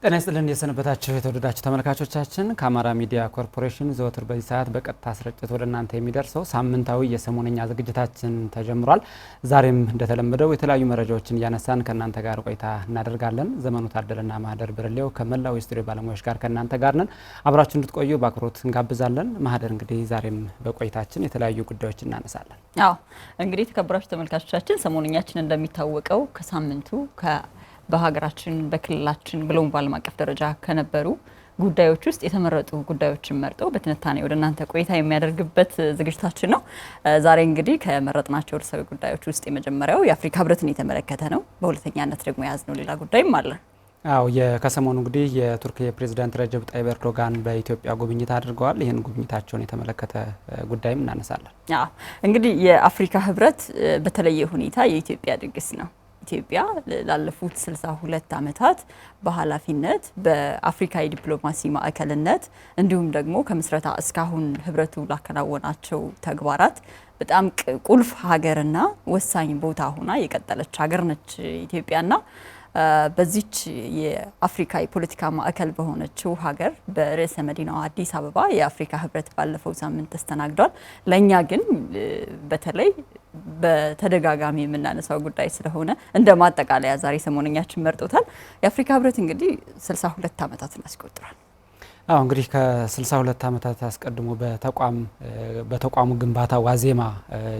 ጤና ይስጥልን የሰነበታችሁ የተወደዳችሁ ተመልካቾቻችን ከአማራ ሚዲያ ኮርፖሬሽን ዘወትር በዚህ ሰዓት በቀጥታ ስርጭት ወደ እናንተ የሚደርሰው ሳምንታዊ የሰሞነኛ ዝግጅታችን ተጀምሯል። ዛሬም እንደተለመደው የተለያዩ መረጃዎችን እያነሳን ከእናንተ ጋር ቆይታ እናደርጋለን። ዘመኑ ታደለና ማህደር ብርሌው ከመላው የስቱዲዮ ባለሙያዎች ጋር ከእናንተ ጋር ነን። አብራችሁ እንድትቆዩ በአክብሮት እንጋብዛለን። ማህደር እንግዲህ ዛሬም በቆይታችን የተለያዩ ጉዳዮችን እናነሳለን። እንግዲህ ተከብራችሁ ተመልካቾቻችን ሰሞነኛችን እንደሚታወቀው ከሳምንቱ በሀገራችን በክልላችን ብሎም በዓለም አቀፍ ደረጃ ከነበሩ ጉዳዮች ውስጥ የተመረጡ ጉዳዮችን መርጠው በትንታኔ ወደ እናንተ ቆይታ የሚያደርግበት ዝግጅታችን ነው። ዛሬ እንግዲህ ከመረጥናቸው ርዕሰ ጉዳዮች ውስጥ የመጀመሪያው የአፍሪካ ህብረትን የተመለከተ ነው። በሁለተኛነት ደግሞ የያዝነው ሌላ ጉዳይም አለ። ከሰሞኑ እንግዲህ የቱርክ ፕሬዝዳንት ረጀብ ጣይብ ኤርዶጋን በኢትዮጵያ ጉብኝት አድርገዋል። ይህን ጉብኝታቸውን የተመለከተ ጉዳይም እናነሳለን። እንግዲህ የአፍሪካ ህብረት በተለየ ሁኔታ የኢትዮጵያ ድግስ ነው። ኢትዮጵያ ላለፉት 62 ዓመታት በኃላፊነት በአፍሪካ የዲፕሎማሲ ማዕከልነት እንዲሁም ደግሞ ከምስረታ እስካሁን ህብረቱ ላከናወናቸው ተግባራት በጣም ቁልፍ ሀገርና ወሳኝ ቦታ ሆና የቀጠለች ሀገር ነች ኢትዮጵያና በዚች የአፍሪካ የፖለቲካ ማዕከል በሆነችው ሀገር በርዕሰ መዲናዋ አዲስ አበባ የአፍሪካ ህብረት ባለፈው ሳምንት ተስተናግዷል። ለኛ ግን በተለይ በተደጋጋሚ የምናነሳው ጉዳይ ስለሆነ እንደ ማጠቃለያ ዛሬ ሰሞነኛችን መርጦታል። የአፍሪካ ህብረት እንግዲህ 62 ዓመታትን ያስቆጥራል። እንግዲህ ከ62 ዓመታት አስቀድሞ በተቋሙ ግንባታ ዋዜማ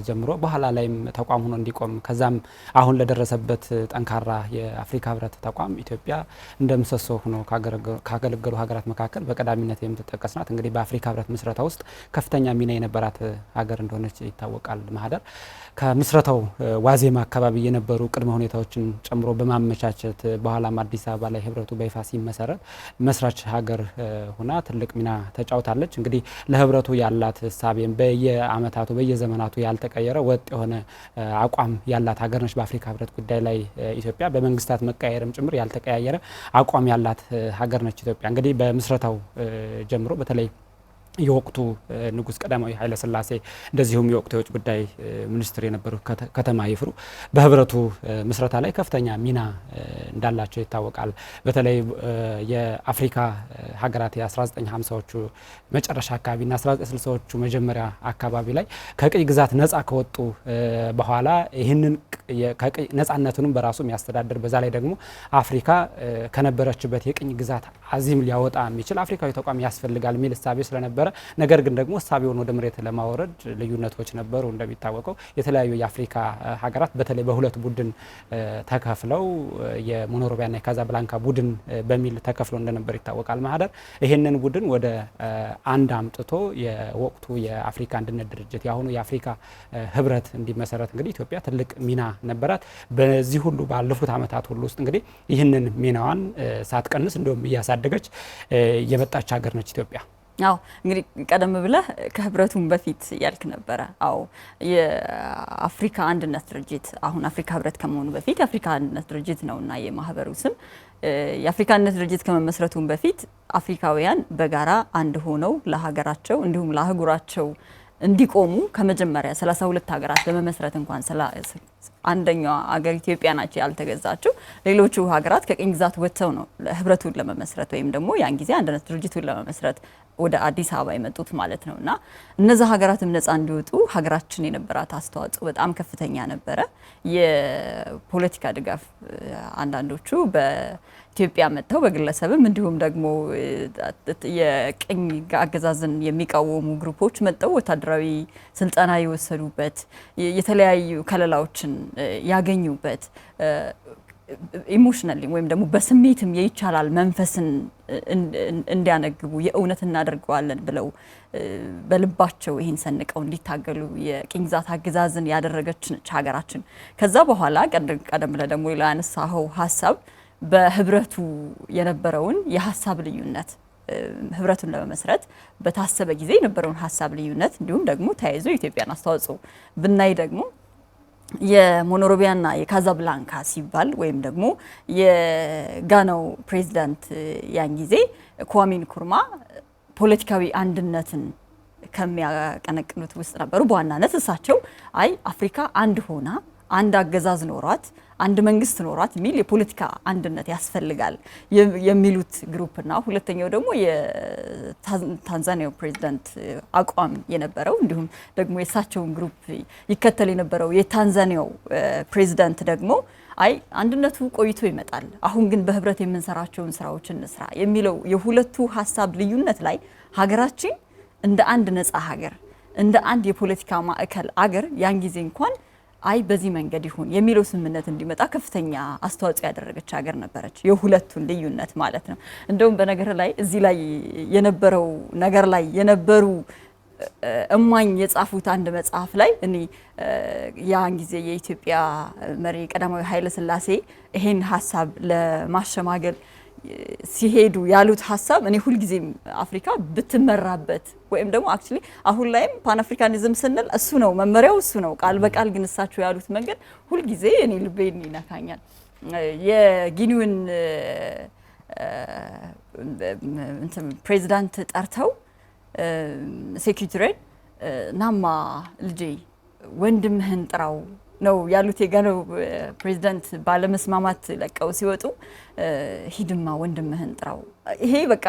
ጀምሮ በኋላ ላይም ተቋም ሆኖ እንዲቆም ከዛም አሁን ለደረሰበት ጠንካራ የአፍሪካ ህብረት ተቋም ኢትዮጵያ እንደምሰሶ ሆኖ ካገለገሉ ሀገራት መካከል በቀዳሚነት የምትጠቀስ ናት። እንግዲህ በአፍሪካ ህብረት ምስረታ ውስጥ ከፍተኛ ሚና የነበራት ሀገር እንደሆነች ይታወቃል። ማህደር ከምስረታው ዋዜማ አካባቢ የነበሩ ቅድመ ሁኔታዎችን ጨምሮ በማመቻቸት በኋላም አዲስ አበባ ላይ ህብረቱ በይፋ ሲመሰረት መስራች ሀገር ሆና ትልቅ ሚና ተጫውታለች። እንግዲህ ለህብረቱ ያላት እሳቤም በየአመታቱ በየዘመናቱ ያልተቀየረ ወጥ የሆነ አቋም ያላት ሀገር ነች። በአፍሪካ ህብረት ጉዳይ ላይ ኢትዮጵያ በመንግስታት መቀያየርም ጭምር ያልተቀያየረ አቋም ያላት ሀገር ነች ኢትዮጵያ። እንግዲህ በምስረታው ጀምሮ በተለይ የወቅቱ ንጉስ ቀዳማዊ ኃይለ ሥላሴ እንደዚሁም የወቅቱ የውጭ ጉዳይ ሚኒስትር የነበሩ ከተማ ይፍሩ በህብረቱ ምስረታ ላይ ከፍተኛ ሚና እንዳላቸው ይታወቃል። በተለይ የአፍሪካ ሀገራት የ1950ዎቹ መጨረሻ አካባቢና 1960ዎቹ መጀመሪያ አካባቢ ላይ ከቅኝ ግዛት ነጻ ከወጡ በኋላ ይህንን ነጻነቱንም በራሱ የሚያስተዳድር በዛ ላይ ደግሞ አፍሪካ ከነበረችበት የቅኝ ግዛት አዚም ሊያወጣ የሚችል አፍሪካዊ ተቋም ያስፈልጋል የሚል እሳቤ ስለነበረ ነገር ግን ደግሞ እሳቤውን ወደ መሬት ለማውረድ ልዩነቶች ነበሩ። እንደሚታወቀው የተለያዩ የአፍሪካ ሀገራት በተለይ በሁለት ቡድን ተከፍለው የሞኖሮቪያና የካዛብላንካ ቡድን በሚል ተከፍለው እንደነበር ይታወቃል። ማህደር ይህንን ቡድን ወደ አንድ አምጥቶ የወቅቱ የአፍሪካ አንድነት ድርጅት የአሁኑ የአፍሪካ ህብረት እንዲመሰረት እንግዲህ ኢትዮጵያ ትልቅ ሚና ነበራት። በዚህ ሁሉ ባለፉት አመታት ሁሉ ውስጥ እንግዲህ ይህንን ሚናዋን ሳትቀንስ እንደውም እያሳደገች የመጣች ሀገር ነች ኢትዮጵያ። እንግዲህ ቀደም ብለህ ከህብረቱም በፊት ያልክ ነበረ። የአፍሪካ አንድነት ድርጅት አሁን አፍሪካ ህብረት ከመሆኑ በፊት የአፍሪካ አንድነት ድርጅት ነውና የማህበሩ ስም። የአፍሪካ አንድነት ድርጅት ከመመስረቱም በፊት አፍሪካውያን በጋራ አንድ ሆነው ለሀገራቸው እንዲሁም ለአህጉራቸው እንዲቆሙ ከመጀመሪያ 32 ሀገራት ለመመስረት እንኳን አንደኛዋ ሀገር ኢትዮጵያ ናቸው ያልተገዛችው። ሌሎቹ ሀገራት ከቅኝ ግዛት ወጥተው ነው ህብረቱን ለመመስረት ወይም ደግሞ ያን ጊዜ አንድነት ድርጅቱን ለመመስረት ወደ አዲስ አበባ የመጡት ማለት ነውና እነዛ ሀገራትም ነፃ እንዲወጡ ሀገራችን የነበራት አስተዋጽኦ በጣም ከፍተኛ ነበረ። የፖለቲካ ድጋፍ አንዳንዶቹ በኢትዮጵያ መጥተው በግለሰብም እንዲሁም ደግሞ የቅኝ አገዛዝን የሚቃወሙ ግሩፖች መጥተው ወታደራዊ ስልጠና የወሰዱበት የተለያዩ ከለላዎችን ያገኙበት ኢሞሽናሊ ወይም ደግሞ በስሜትም የይቻላል መንፈስን እንዲያነግቡ የእውነት እናደርገዋለን ብለው በልባቸው ይህን ሰንቀው እንዲታገሉ የቅኝ ግዛት አገዛዝን ያደረገች ሀገራችን። ከዛ በኋላ ቀደም ብለህ ደግሞ ያነሳኸው ሀሳብ በህብረቱ የነበረውን የሀሳብ ልዩነት ህብረቱን ለመመስረት በታሰበ ጊዜ የነበረውን ሀሳብ ልዩነት እንዲሁም ደግሞ ተያይዞ የኢትዮጵያን አስተዋጽኦ ብናይ ደግሞ የሞኖሮቪያና የካዛብላንካ ሲባል ወይም ደግሞ የጋናው ፕሬዝዳንት ያን ጊዜ ኳሜ ንክሩማ ፖለቲካዊ አንድነትን ከሚያቀነቅኑት ውስጥ ነበሩ። በዋናነት እሳቸው አፍሪካ አንድ ሆና አንድ አገዛዝ ኖሯት አንድ መንግስት ኖሯት የሚል የፖለቲካ አንድነት ያስፈልጋል የሚሉት ግሩፕና ሁለተኛው ደግሞ የታንዛኒያው ፕሬዚዳንት አቋም የነበረው እንዲሁም ደግሞ የእሳቸውን ግሩፕ ይከተል የነበረው የታንዛኒያው ፕሬዚዳንት ደግሞ አይ አንድነቱ ቆይቶ ይመጣል፣ አሁን ግን በህብረት የምንሰራቸውን ስራዎች እንስራ የሚለው የሁለቱ ሀሳብ ልዩነት ላይ ሀገራችን እንደ አንድ ነጻ ሀገር እንደ አንድ የፖለቲካ ማዕከል አገር ያን ጊዜ እንኳን አይ በዚህ መንገድ ይሁን የሚለው ስምምነት እንዲመጣ ከፍተኛ አስተዋጽኦ ያደረገች ሀገር ነበረች። የሁለቱን ልዩነት ማለት ነው። እንደውም በነገር ላይ እዚህ ላይ የነበረው ነገር ላይ የነበሩ እማኝ የጻፉት አንድ መጽሐፍ ላይ እኔ ያን ጊዜ የኢትዮጵያ መሪ ቀዳማዊ ኃይለ ሥላሴ ይሄን ሀሳብ ለማሸማገል ሲሄዱ ያሉት ሀሳብ እኔ ሁልጊዜም አፍሪካ ብትመራበት ወይም ደግሞ አክቹሊ አሁን ላይም ፓን አፍሪካኒዝም ስንል እሱ ነው መመሪያው እሱ ነው ቃል በቃል ግን እሳቸው ያሉት መንገድ ሁልጊዜ እኔ ልቤን ይነካኛል። የጊኒውን ፕሬዚዳንት ጠርተው ሴክሬታሪን ናማ ልጄ ወንድምህን ጥራው ነው ያሉት። የጋናው ፕሬዚዳንት ባለመስማማት ለቀው ሲወጡ ሂድማ ወንድምህን ጥራው። ይሄ በቃ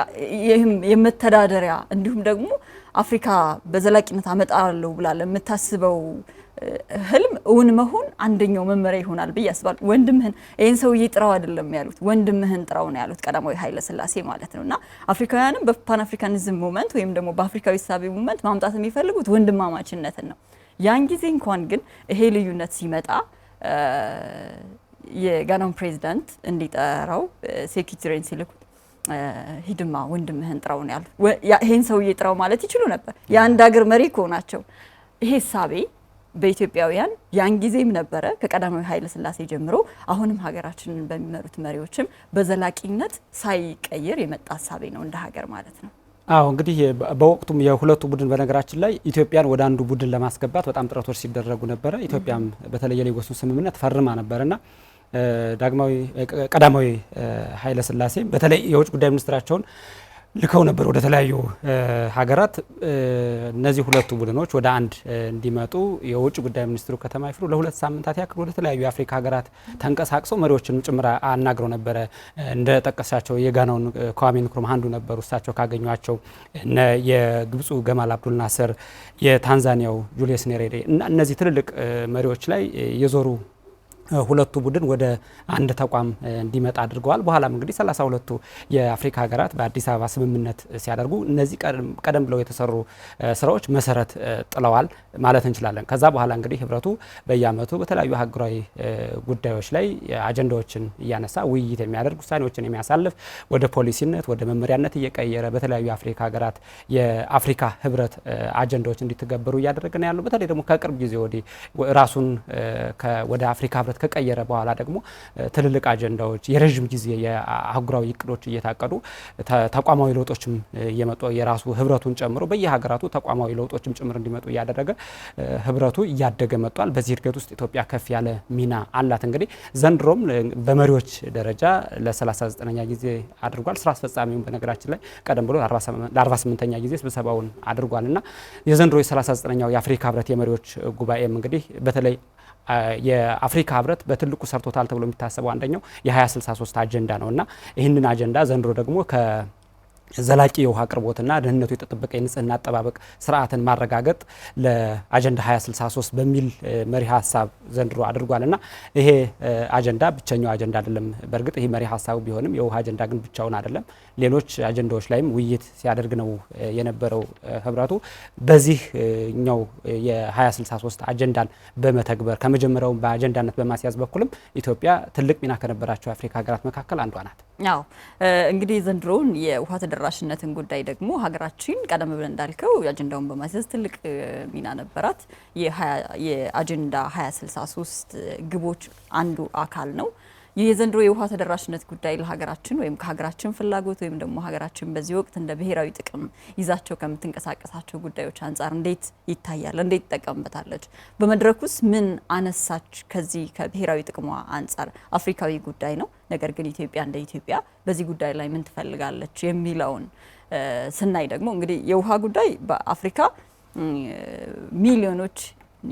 የመተዳደሪያ እንዲሁም ደግሞ አፍሪካ በዘላቂነት አመጣለሁ ብላ ለምታስበው ህልም እውን መሆን አንደኛው መመሪያ ይሆናል ብዬ አስባለሁ። ወንድምህን ይሄን ሰውዬ ጥራው አይደለም ያሉት ወንድምህን ጥራው ነው ያሉት ቀዳማዊ ኃይለ ሥላሴ ማለት ነውና አፍሪካውያንም በፓን አፍሪካኒዝም ሙቭመንት ወይም ደግሞ በአፍሪካዊ ሳቢ ሙቭመንት ማምጣት የሚፈልጉት ወንድማማችነትን ነው። ያን ጊዜ እንኳን ግን ይሄ ልዩነት ሲመጣ የጋናውን ፕሬዚዳንት እንዲጠራው ሴክሬታሪን ሲልኩት ሂድማ ወንድምህን ጥራው ነው ያሉት። ይሄን ሰውዬ ጥራው ማለት ይችሉ ነበር። የአንድ ሀገር መሪ እኮ ናቸው። ይሄ ሳቤ በኢትዮጵያውያን ያን ጊዜም ነበረ ከቀዳማዊ ኃይለ ሥላሴ ጀምሮ አሁንም ሀገራችንን በሚመሩት መሪዎችም በዘላቂነት ሳይቀየር የመጣ ሀሳቤ ነው እንደ ሀገር ማለት ነው። አዎ እንግዲህ በወቅቱም የሁለቱ ቡድን በነገራችን ላይ ኢትዮጵያን ወደ አንዱ ቡድን ለማስገባት በጣም ጥረቶች ሲደረጉ ነበረ። ኢትዮጵያም በተለይ የሌጎሱን ስምምነት ፈርማ ነበርና ቀዳማዊ ኃይለ ሥላሴ በተለይ የውጭ ጉዳይ ሚኒስትራቸውን ልከው ነበር ወደ ተለያዩ ሀገራት እነዚህ ሁለቱ ቡድኖች ወደ አንድ እንዲመጡ የውጭ ጉዳይ ሚኒስትሩ ከተማ ይፍሩ ለሁለት ሳምንታት ያክል ወደ ተለያዩ የአፍሪካ ሀገራት ተንቀሳቅሰው መሪዎችን ጭምር አናግረው ነበረ። እንደ ጠቀሳቸው የጋናውን ኳሜ ንክሩማ አንዱ ነበሩ። እሳቸው ካገኟቸው የግብፁ ገማል አብዱል ናስር፣ የታንዛኒያው ጁሊየስ ኔሬሬ እና እነዚህ ትልልቅ መሪዎች ላይ የዞሩ ሁለቱ ቡድን ወደ አንድ ተቋም እንዲመጣ አድርገዋል። በኋላም እንግዲህ 32ቱ የአፍሪካ ሀገራት በአዲስ አበባ ስምምነት ሲያደርጉ እነዚህ ቀደም ብለው የተሰሩ ስራዎች መሰረት ጥለዋል ማለት እንችላለን። ከዛ በኋላ እንግዲህ ህብረቱ በየአመቱ በተለያዩ ሀገራዊ ጉዳዮች ላይ አጀንዳዎችን እያነሳ ውይይት የሚያደርግ ውሳኔዎችን የሚያሳልፍ ወደ ፖሊሲነት ወደ መመሪያነት እየቀየረ በተለያዩ የአፍሪካ ሀገራት የአፍሪካ ህብረት አጀንዳዎች እንዲተገበሩ እያደረገ ነው ያለው። በተለይ ደግሞ ከቅርብ ጊዜ ወዲህ ራሱን ወደ አፍሪካ ህብረት ከቀየረ በኋላ ደግሞ ትልልቅ አጀንዳዎች የረጅም ጊዜ የአህጉራዊ እቅዶች እየታቀዱ ተቋማዊ ለውጦችም እየመጡ የራሱ ህብረቱን ጨምሮ በየሀገራቱ ተቋማዊ ለውጦችም ጭምር እንዲመጡ እያደረገ ህብረቱ እያደገ መጥቷል። በዚህ እድገት ውስጥ ኢትዮጵያ ከፍ ያለ ሚና አላት። እንግዲህ ዘንድሮም በመሪዎች ደረጃ ለ39ኛ ጊዜ አድርጓል። ስራ አስፈጻሚውን በነገራችን ላይ ቀደም ብሎ ለ48ኛ ጊዜ ስብሰባውን አድርጓልና የዘንድሮ የ39ኛው የአፍሪካ ህብረት የመሪዎች ጉባኤም እንግዲህ በተለይ የአፍሪካ ህብረት በትልቁ ሰርቶታል ተብሎ የሚታሰበው አንደኛው የ2063 አጀንዳ ነውና ይህንን አጀንዳ ዘንድሮ ደግሞ ዘላቂ የውሃ አቅርቦትና ደህንነቱ የተጠበቀ የንጽህና አጠባበቅ ስርዓትን ማረጋገጥ ለአጀንዳ 2063 በሚል መሪ ሀሳብ ዘንድሮ አድርጓልና ይሄ አጀንዳ ብቸኛው አጀንዳ አይደለም። በእርግጥ ይሄ መሪ ሀሳቡ ቢሆንም የውሃ አጀንዳ ግን ብቻውን አይደለም። ሌሎች አጀንዳዎች ላይም ውይይት ሲያደርግ ነው የነበረው ህብረቱ። በዚህኛው የ2063 አጀንዳን በመተግበር ከመጀመሪያው በአጀንዳነት በማስያዝ በኩልም ኢትዮጵያ ትልቅ ሚና ከነበራቸው የአፍሪካ ሀገራት መካከል አንዷ ናት። አዎ እንግዲህ ዘንድሮን የውሃ ተደራሽነትን ጉዳይ ደግሞ ሀገራችን ቀደም ብለን እንዳልከው አጀንዳውን በማስያዝ ትልቅ ሚና ነበራት። የአጀንዳ 2063 ግቦች አንዱ አካል ነው። ይህ የዘንድሮ የውሃ ተደራሽነት ጉዳይ ለሀገራችን ወይም ከሀገራችን ፍላጎት ወይም ደግሞ ሀገራችን በዚህ ወቅት እንደ ብሔራዊ ጥቅም ይዛቸው ከምትንቀሳቀሳቸው ጉዳዮች አንጻር እንዴት ይታያል? እንዴት ትጠቀምበታለች? በመድረኩስ ምን አነሳች? ከዚህ ከብሔራዊ ጥቅሟ አንጻር አፍሪካዊ ጉዳይ ነው። ነገር ግን ኢትዮጵያ እንደ ኢትዮጵያ በዚህ ጉዳይ ላይ ምን ትፈልጋለች የሚለውን ስናይ ደግሞ እንግዲህ የውሃ ጉዳይ በአፍሪካ ሚሊዮኖች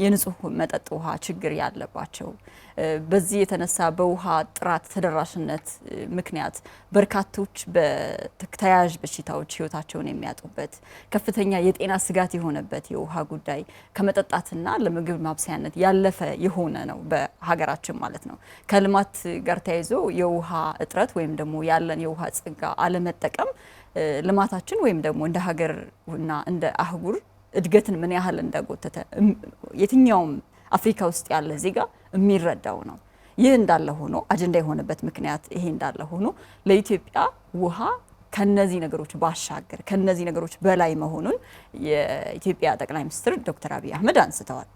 የንጹህ መጠጥ ውሃ ችግር ያለባቸው በዚህ የተነሳ በውሃ ጥራት ተደራሽነት ምክንያት በርካቶች በተያያዥ በሽታዎች ህይወታቸውን የሚያጡበት ከፍተኛ የጤና ስጋት የሆነበት የውሃ ጉዳይ ከመጠጣትና ለምግብ ማብሰያነት ያለፈ የሆነ ነው በሀገራችን ማለት ነው። ከልማት ጋር ተያይዞ የውሃ እጥረት ወይም ደግሞ ያለን የውሃ ጸጋ አለመጠቀም ልማታችን ወይም ደግሞ እንደ ሀገርና እንደ አህጉር እድገትን ምን ያህል እንደጎተተ የትኛውም አፍሪካ ውስጥ ያለ ዜጋ የሚረዳው ነው። ይህ እንዳለ ሆኖ አጀንዳ የሆነበት ምክንያት ይሄ እንዳለ ሆኖ ለኢትዮጵያ ውሃ ከነዚህ ነገሮች ባሻገር ከነዚህ ነገሮች በላይ መሆኑን የኢትዮጵያ ጠቅላይ ሚኒስትር ዶክተር አብይ አህመድ አንስተዋል።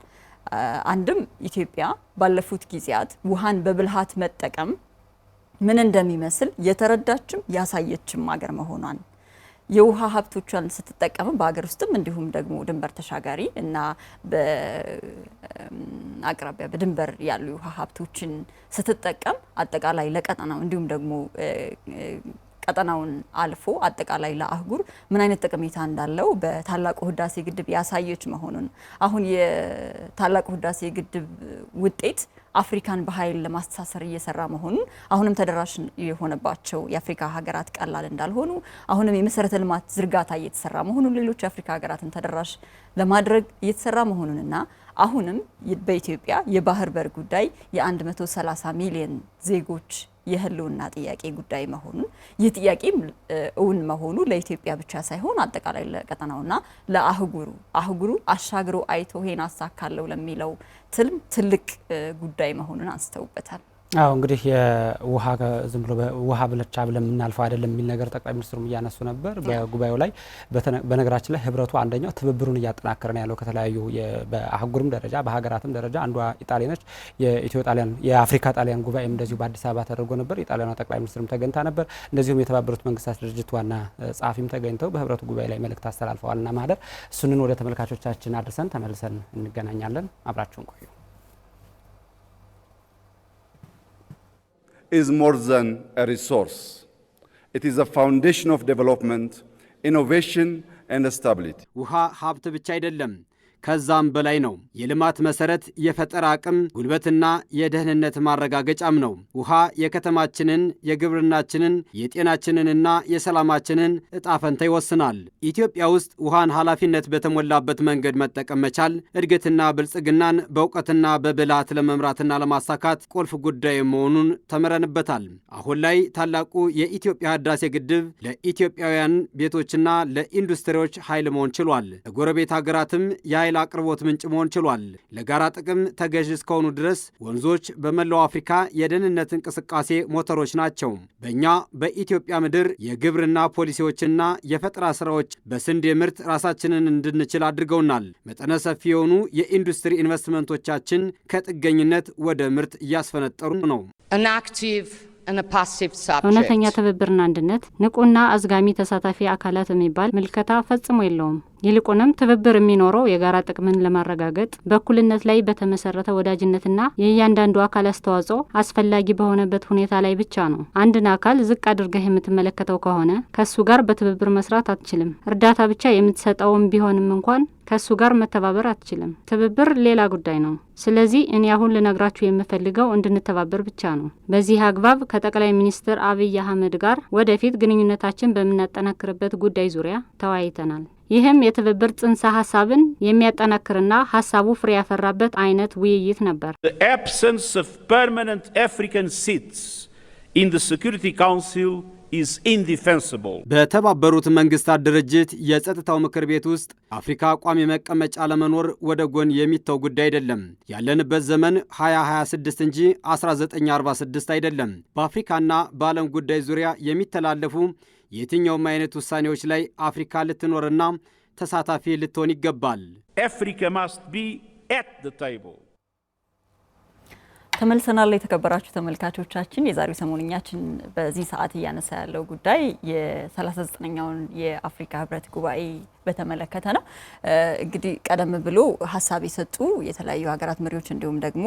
አንድም ኢትዮጵያ ባለፉት ጊዜያት ውሃን በብልሃት መጠቀም ምን እንደሚመስል የተረዳችም ያሳየችም ሀገር መሆኗን የውሃ ሀብቶቿን ስትጠቀም በሀገር ውስጥም እንዲሁም ደግሞ ድንበር ተሻጋሪ እና በአቅራቢያ በድንበር ያሉ የውሃ ሀብቶችን ስትጠቀም አጠቃላይ ለቀጠናው እንዲሁም ደግሞ ቀጠናውን አልፎ አጠቃላይ ለአህጉር ምን አይነት ጠቀሜታ እንዳለው በታላቁ ህዳሴ ግድብ ያሳየች መሆኑን አሁን የታላቁ ህዳሴ ግድብ ውጤት አፍሪካን በኃይል ለማስተሳሰር እየሰራ መሆኑን አሁንም ተደራሽ የሆነባቸው የአፍሪካ ሀገራት ቀላል እንዳልሆኑ አሁንም የመሰረተ ልማት ዝርጋታ እየተሰራ መሆኑን ሌሎች የአፍሪካ ሀገራትን ተደራሽ ለማድረግ እየተሰራ መሆኑንና አሁንም በኢትዮጵያ የባህር በር ጉዳይ የ130 ሚሊዮን ዜጎች የህልውና ጥያቄ ጉዳይ መሆኑን ይህ ጥያቄም እውን መሆኑ ለኢትዮጵያ ብቻ ሳይሆን አጠቃላይ ለቀጠናውና ለአህጉሩ አሻግሮ አይቶ ሄን አሳካለው ለሚለው ትልቅ ጉዳይ መሆኑን አንስተውበታል። አዎ እንግዲህ የውሃ ዝም ብሎ ውሃ ብለቻ ብለን የምናልፈው አይደለም የሚል ነገር ጠቅላይ ሚኒስትሩም እያነሱ ነበር በጉባኤው ላይ። በነገራችን ላይ ህብረቱ አንደኛው ትብብሩን እያጠናከረ ነው ያለው ከተለያዩ በአህጉርም ደረጃ በሀገራትም ደረጃ አንዷ ኢጣሊ ነች። የኢትዮ ጣሊያን የአፍሪካ ጣሊያን ጉባኤም እንደዚሁ በአዲስ አበባ ተደርጎ ነበር። የጣሊያኗ ጠቅላይ ሚኒስትርም ተገኝታ ነበር። እንደዚሁም የተባበሩት መንግስታት ድርጅት ዋና ጸሐፊም ተገኝተው በህብረቱ ጉባኤ ላይ መልእክት አስተላልፈዋልና ማህደር እሱንን ወደ ተመልካቾቻችን አድርሰን ተመልሰን እንገናኛለን። አብራችሁን ቆዩ። is more than a resource. It is a foundation of development, innovation and stability. ውሃ ሀብት ብቻ አይደለም፣ ከዛም በላይ ነው። የልማት መሰረት፣ የፈጠራ አቅም፣ ጉልበትና የደህንነት ማረጋገጫም ነው። ውሃ የከተማችንን፣ የግብርናችንን፣ የጤናችንንና የሰላማችንን እጣ ፈንታ ይወስናል። ኢትዮጵያ ውስጥ ውሃን ኃላፊነት በተሞላበት መንገድ መጠቀም መቻል እድገትና ብልጽግናን በእውቀትና በብልሃት ለመምራትና ለማሳካት ቁልፍ ጉዳይ መሆኑን ተምረንበታል። አሁን ላይ ታላቁ የኢትዮጵያ ህዳሴ ግድብ ለኢትዮጵያውያን ቤቶችና ለኢንዱስትሪዎች ኃይል መሆን ችሏል። ለጎረቤት ሀገራትም የኃይል አቅርቦት ምንጭ መሆን ችሏል። ለጋራ ጥቅም ተገዥ እስከሆኑ ድረስ ወንዞች በመላው አፍሪካ የደህንነት እንቅስቃሴ ሞተሮች ናቸው። በእኛ በኢትዮጵያ ምድር የግብርና ፖሊሲዎችና የፈጠራ ስራዎች በስንዴ ምርት ራሳችንን እንድንችል አድርገውናል። መጠነ ሰፊ የሆኑ የኢንዱስትሪ ኢንቨስትመንቶቻችን ከጥገኝነት ወደ ምርት እያስፈነጠሩ ነው። እውነተኛ ትብብርና አንድነት፣ ንቁና አዝጋሚ ተሳታፊ አካላት የሚባል ምልከታ ፈጽሞ የለውም። ይልቁንም ትብብር የሚኖረው የጋራ ጥቅምን ለማረጋገጥ በእኩልነት ላይ በተመሰረተ ወዳጅነትና የእያንዳንዱ አካል አስተዋጽኦ አስፈላጊ በሆነበት ሁኔታ ላይ ብቻ ነው። አንድን አካል ዝቅ አድርገህ የምትመለከተው ከሆነ ከሱ ጋር በትብብር መስራት አትችልም። እርዳታ ብቻ የምትሰጠውም ቢሆንም እንኳን ከሱ ጋር መተባበር አትችልም። ትብብር ሌላ ጉዳይ ነው። ስለዚህ እኔ አሁን ልነግራችሁ የምፈልገው እንድንተባበር ብቻ ነው። በዚህ አግባብ ከጠቅላይ ሚኒስትር አብይ አህመድ ጋር ወደፊት ግንኙነታችን በምናጠናክርበት ጉዳይ ዙሪያ ተወያይተናል። ይህም የትብብር ጽንሰ ሀሳብን የሚያጠናክርና ሀሳቡ ፍሬ ያፈራበት አይነት ውይይት ነበር። The absence of permanent African seats in the Security Council is indefensible. በተባበሩት መንግስታት ድርጅት የጸጥታው ምክር ቤት ውስጥ አፍሪካ ቋሚ መቀመጫ ለመኖር ወደ ጎን የሚተው ጉዳይ አይደለም። ያለንበት ዘመን 2026 እንጂ 1946 አይደለም። በአፍሪካና በዓለም ጉዳይ ዙሪያ የሚተላለፉ የትኛውም አይነት ውሳኔዎች ላይ አፍሪካ ልትኖርና ተሳታፊ ልትሆን ይገባል። Africa must be at the table. ተመልሰናል። የተከበራችሁ ተመልካቾቻችን የዛሬው ሰሞንኛችን በዚህ ሰዓት እያነሳ ያለው ጉዳይ የ39ኛውን የአፍሪካ ህብረት ጉባኤ በተመለከተ ነው። እንግዲህ ቀደም ብሎ ሀሳብ የሰጡ የተለያዩ ሀገራት መሪዎች እንዲሁም ደግሞ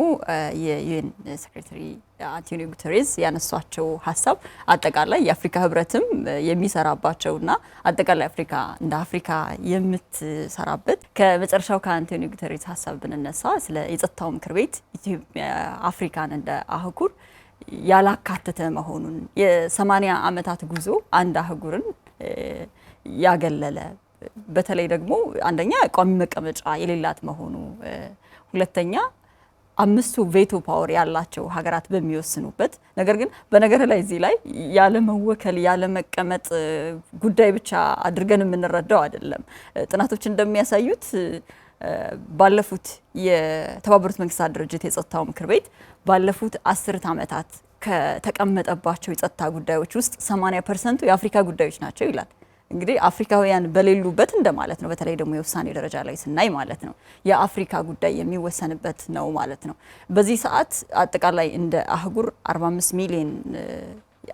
የዩኤን ሴክሬታሪ አንቶኒዮ ጉተሬስ ያነሷቸው ሀሳብ አጠቃላይ የአፍሪካ ህብረትም የሚሰራባቸውና አጠቃላይ አፍሪካ እንደ አፍሪካ የምትሰራበት ከመጨረሻው ከአንቶኒዮ ጉተሬስ ሀሳብ ብንነሳ ስለ የጸጥታው ምክር ቤት ኢትዮጵያ አፍሪካን እንደ አህጉር ያላካተተ መሆኑን የ80 ዓመታት ጉዞ አንድ አህጉርን ያገለለ በተለይ ደግሞ አንደኛ ቋሚ መቀመጫ የሌላት መሆኑ፣ ሁለተኛ አምስቱ ቬቶ ፓወር ያላቸው ሀገራት በሚወስኑበት ነገር ግን በነገር ላይ እዚህ ላይ ያለ መወከል ያለ መቀመጥ ጉዳይ ብቻ አድርገን የምንረዳው አይደለም። ጥናቶች እንደሚያሳዩት ባለፉት የተባበሩት መንግስታት ድርጅት የጸጥታው ምክር ቤት ባለፉት 10 ዓመታት ከተቀመጠባቸው የጸጥታ ጉዳዮች ውስጥ 80% የአፍሪካ ጉዳዮች ናቸው ይላል። እንግዲህ አፍሪካውያን በሌሉበት እንደማለት ነው። በተለይ ደግሞ የውሳኔ ደረጃ ላይ ስናይ ማለት ነው የአፍሪካ ጉዳይ የሚወሰንበት ነው ማለት ነው። በዚህ ሰዓት አጠቃላይ እንደ አህጉር 45 ሚሊዮን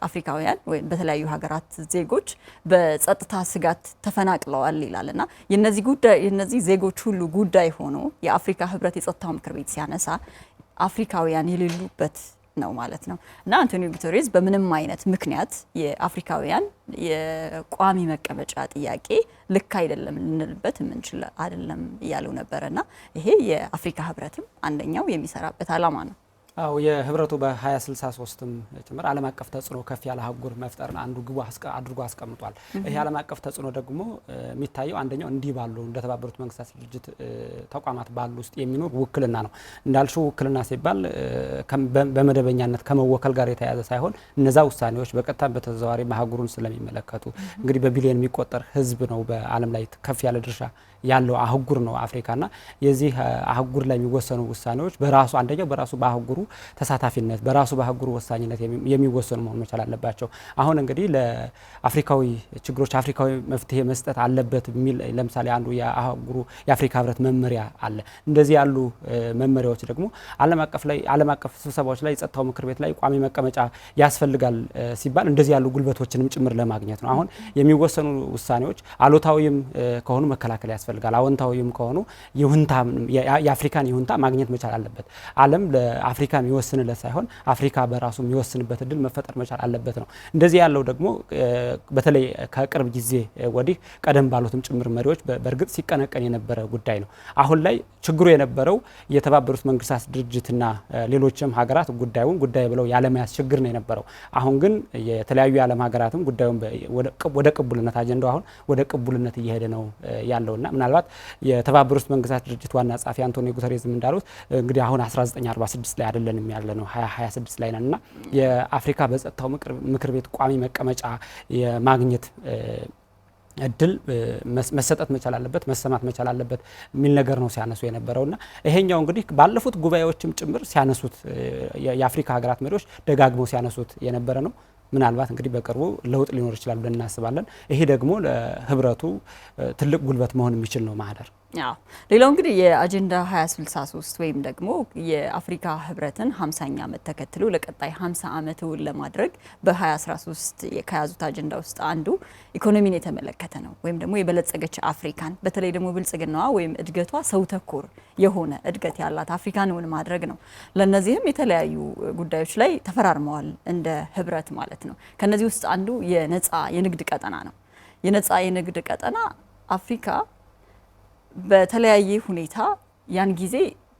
አፍሪካውያን ወይም በተለያዩ ሀገራት ዜጎች በጸጥታ ስጋት ተፈናቅለዋል ይላልና የነዚህ ዜጎች ሁሉ ጉዳይ ሆኖ የአፍሪካ ህብረት የጸጥታው ምክር ቤት ሲያነሳ አፍሪካውያን የሌሉበት ነው ማለት ነው እና አንቶኒዮ ጉተሬስ በምንም አይነት ምክንያት የአፍሪካውያን የቋሚ መቀመጫ ጥያቄ ልክ አይደለም ልንልበት የምንችል አይደለም እያሉ ነበርና ይሄ የአፍሪካ ህብረትም አንደኛው የሚሰራበት ዓላማ ነው። አው የህብረቱ በ2063ም ጭምር ዓለም አቀፍ ተጽዕኖ ከፍ ያለ አህጉር መፍጠርን አንዱ ግቡ አድርጎ አስቀምጧል። ይሄ ዓለም አቀፍ ተጽዕኖ ደግሞ የሚታየው አንደኛው እንዲህ ባሉ እንደተባበሩት መንግስታት ድርጅት ተቋማት ባሉ ውስጥ የሚኖር ውክልና ነው። እንዳልሽው ውክልና ሲባል በመደበኛነት ከመወከል ጋር የተያያዘ ሳይሆን እነዛ ውሳኔዎች በቀጥታ በተዘዋዋሪ አህጉሩን ስለሚመለከቱ እንግዲህ በቢሊዮን የሚቆጠር ህዝብ ነው በዓለም ላይ ከፍ ያለ ድርሻ ያለው አህጉር ነው አፍሪካና የዚህ አህጉር ላይ የሚወሰኑ ውሳኔዎች በራሱ አንደኛው በራሱ በአህጉሩ ተሳታፊነት በራሱ በአህጉሩ ወሳኝነት የሚወሰኑ መሆን መቻል አለባቸው። አሁን እንግዲህ ለአፍሪካዊ ችግሮች አፍሪካዊ መፍትሄ መስጠት አለበት የሚል ለምሳሌ አንዱ የአህጉሩ የአፍሪካ ህብረት መመሪያ አለ። እንደዚህ ያሉ መመሪያዎች ደግሞ ዓለም አቀፍ ስብሰባዎች ላይ የጸጥታው ምክር ቤት ላይ ቋሚ መቀመጫ ያስፈልጋል ሲባል እንደዚህ ያሉ ጉልበቶችንም ጭምር ለማግኘት ነው። አሁን የሚወሰኑ ውሳኔዎች አሉታዊም ከሆኑ መከላከል ያስፈልጋል፣ አዎንታዊም ከሆኑ ይሁንታ የአፍሪካን ይሁንታ ማግኘት መቻል አለበት። ዓለም ለአፍሪካ የሚወስንለት ሳይሆን አፍሪካ በራሱ የሚወስንበት እድል መፈጠር መቻል አለበት ነው። እንደዚህ ያለው ደግሞ በተለይ ከቅርብ ጊዜ ወዲህ ቀደም ባሉትም ጭምር መሪዎች በእርግጥ ሲቀነቀን የነበረ ጉዳይ ነው። አሁን ላይ ችግሩ የነበረው የተባበሩት መንግስታት ድርጅትና ሌሎችም ሀገራት ጉዳይ ብለው ያለመያዝ ችግር ነው የነበረው። አሁን ግን የተለያዩ የዓለም ሀገራትም ጉዳዩን ወደ ቅቡልነት አጀንዳው አሁን ወደ ቅቡልነት እየሄደ ነው ያለውና ምናልባት የተባበሩት መንግስታት ድርጅት ዋና ጸሐፊ አንቶኒዮ ጉተሬስ እንዳሉት እንግዲህ አሁን 1946 ላይ አይደለንም ያለ ነው 2026 ላይ ነንና የአፍሪካ በጸጥታው ምክር ቤት ቋሚ መቀመጫ የማግኘት እድል መሰጠት መቻል አለበት መሰማት መቻል አለበት የሚል ነገር ነው ሲያነሱ የነበረውና ይሄኛው እንግዲህ ባለፉት ጉባኤዎችም ጭምር ሲያነሱት የአፍሪካ ሀገራት መሪዎች ደጋግመው ሲያነሱት የነበረ ነው። ምናልባት እንግዲህ በቅርቡ ለውጥ ሊኖር ይችላል ብለን እናስባለን። ይሄ ደግሞ ለህብረቱ ትልቅ ጉልበት መሆን የሚችል ነው ማህደር። አዎ ሌላው እንግዲህ የአጀንዳ 2063 ወይም ደግሞ የአፍሪካ ህብረትን 50ኛ ዓመት ተከትሎ ለቀጣይ 50 ዓመት እውን ለማድረግ በ2013 ከያዙት አጀንዳ ውስጥ አንዱ ኢኮኖሚን የተመለከተ ነው። ወይም ደግሞ የበለጸገች አፍሪካን በተለይ ደግሞ ብልጽግናዋ ወይም እድገቷ ሰው ተኮር የሆነ እድገት ያላት አፍሪካን እውን ማድረግ ነው። ለነዚህም የተለያዩ ጉዳዮች ላይ ተፈራርመዋል እንደ ህብረት ማለት ነው። ከነዚህ ውስጥ አንዱ የነፃ የንግድ ቀጠና ነው። የነፃ የንግድ ቀጠና አፍሪካ በተለያየ ሁኔታ ያን ጊዜ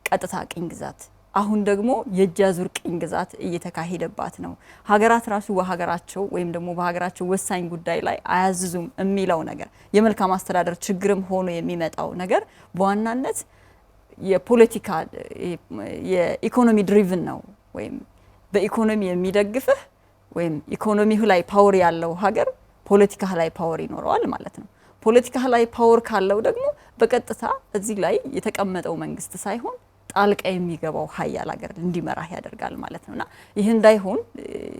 ቀጥታ ቅኝ ግዛት አሁን ደግሞ የእጅ አዙር ቅኝ ግዛት እየተካሄደባት ነው። ሀገራት ራሱ በሀገራቸው ወይም ደግሞ በሀገራቸው ወሳኝ ጉዳይ ላይ አያዝዙም የሚለው ነገር የመልካም አስተዳደር ችግርም ሆኖ የሚመጣው ነገር በዋናነት የፖለቲካ የኢኮኖሚ ድሪቭን ነው። ወይም በኢኮኖሚ የሚደግፍህ ወይም ኢኮኖሚህ ላይ ፓወር ያለው ሀገር ፖለቲካ ላይ ፓወር ይኖረዋል ማለት ነው። ፖለቲካ ላይ ፓወር ካለው ደግሞ በቀጥታ እዚህ ላይ የተቀመጠው መንግስት ሳይሆን ጣልቃ የሚገባው ሀያል ሀገር እንዲመራህ ያደርጋል ማለት ነውና ይህ እንዳይሆን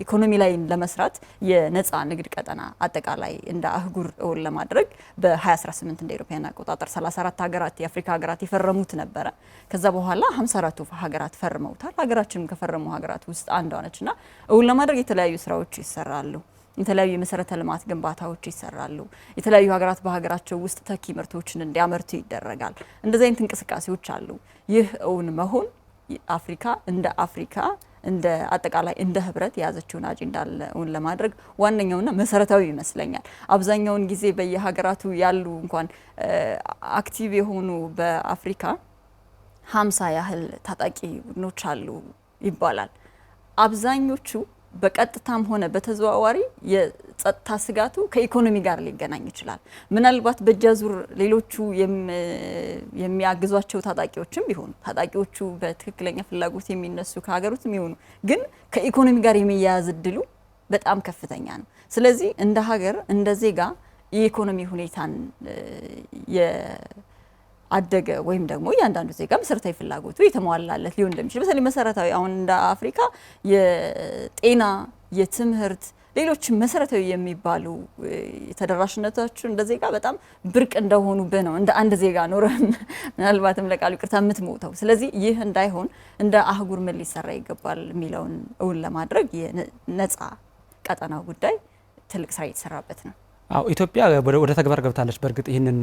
ኢኮኖሚ ላይ ለመስራት የነፃ ንግድ ቀጠና አጠቃላይ እንደ አህጉር እውን ለማድረግ በ2018 እንደ አውሮፓውያን አቆጣጠር 34 ሀገራት የአፍሪካ ሀገራት የፈረሙት ነበረ። ከዛ በኋላ 54ቱ ሀገራት ፈርመውታል። ሀገራችንም ከፈረሙ ሀገራት ውስጥ አንዷ ነችና እውን ለማድረግ የተለያዩ ስራዎች ይሰራሉ። የተለያዩ የመሰረተ ልማት ግንባታዎች ይሰራሉ። የተለያዩ ሀገራት በሀገራቸው ውስጥ ተኪ ምርቶችን እንዲያመርቱ ይደረጋል። እንደዚህ አይነት እንቅስቃሴዎች አሉ። ይህ እውን መሆን አፍሪካ እንደ አጠቃላይ እንደ ህብረት የያዘችውን አጀንዳ እውን ለማድረግ ዋነኛውና መሰረታዊ ይመስለኛል። አብዛኛውን ጊዜ በየሀገራቱ ያሉ እንኳን አክቲቭ የሆኑ በአፍሪካ 50 ያህል ታጣቂ ቡድኖች አሉ ይባላል። አብዛኞቹ በቀጥታም ሆነ በተዘዋዋሪ የጸጥታ ስጋቱ ከኢኮኖሚ ጋር ሊገናኝ ይችላል። ምናልባት በእጃዙር ሌሎቹ የሚያግዟቸው ታጣቂዎችም ቢሆኑ ታጣቂዎቹ በትክክለኛ ፍላጎት የሚነሱ ከሀገሩትም ይሆኑ ግን ከኢኮኖሚ ጋር የሚያያዝ እድሉ በጣም ከፍተኛ ነው። ስለዚህ እንደ ሀገር እንደ ዜጋ የኢኮኖሚ ሁኔታን አደገ ወይም ደግሞ እያንዳንዱ ዜጋ መሰረታዊ ፍላጎቱ የተሟላለት ሊሆን እንደሚችል በተለይ መሰረታዊ አሁን እንደ አፍሪካ የጤና፣ የትምህርት፣ ሌሎች መሰረታዊ የሚባሉ ተደራሽነታቸው እንደ ዜጋ በጣም ብርቅ እንደሆኑብህ ነው እንደ አንድ ዜጋ ኖረን ምናልባትም ለቃሉ ይቅርታ የምትሞተው። ስለዚህ ይህ እንዳይሆን እንደ አህጉር ምን ሊሰራ ይገባል የሚለውን እውን ለማድረግ የነጻ ቀጠናው ጉዳይ ትልቅ ስራ እየተሰራበት ነው። ኢትዮጵያ ወደ ተግባር ገብታለች። በእርግጥ ይህንን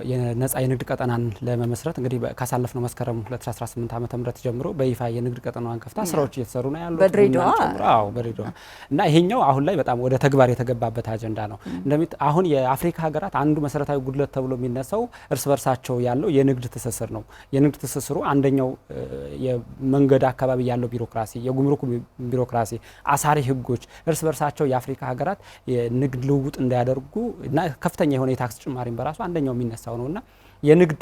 የነጻ የንግድ ቀጠናን ለመመስረት እንግዲህ ካሳለፍነው መስከረም 2018 ዓ.ም ጀምሮ በይፋ የንግድ ቀጠናዋን ከፍታ ስራዎች እየተሰሩ ነው ያሉት በድሬዳዋ እና ይሄኛው አሁን ላይ በጣም ወደ ተግባር የተገባበት አጀንዳ ነው። አሁን የአፍሪካ ሀገራት አንዱ መሰረታዊ ጉድለት ተብሎ የሚነሳው እርስ በርሳቸው ያለው የንግድ ትስስር ነው። የንግድ ትስስሩ አንደኛው የመንገድ አካባቢ ያለው ቢሮክራሲ፣ የጉምሩክ ቢሮክራሲ፣ አሳሪ ህጎች እርስ በርሳቸው የአፍሪካ ሀገራት የንግድ ልውውጥ ያደርጉ እና ከፍተኛ የሆነ የታክስ ጭማሪን በራሱ አንደኛው የሚነሳው ነውና የንግድ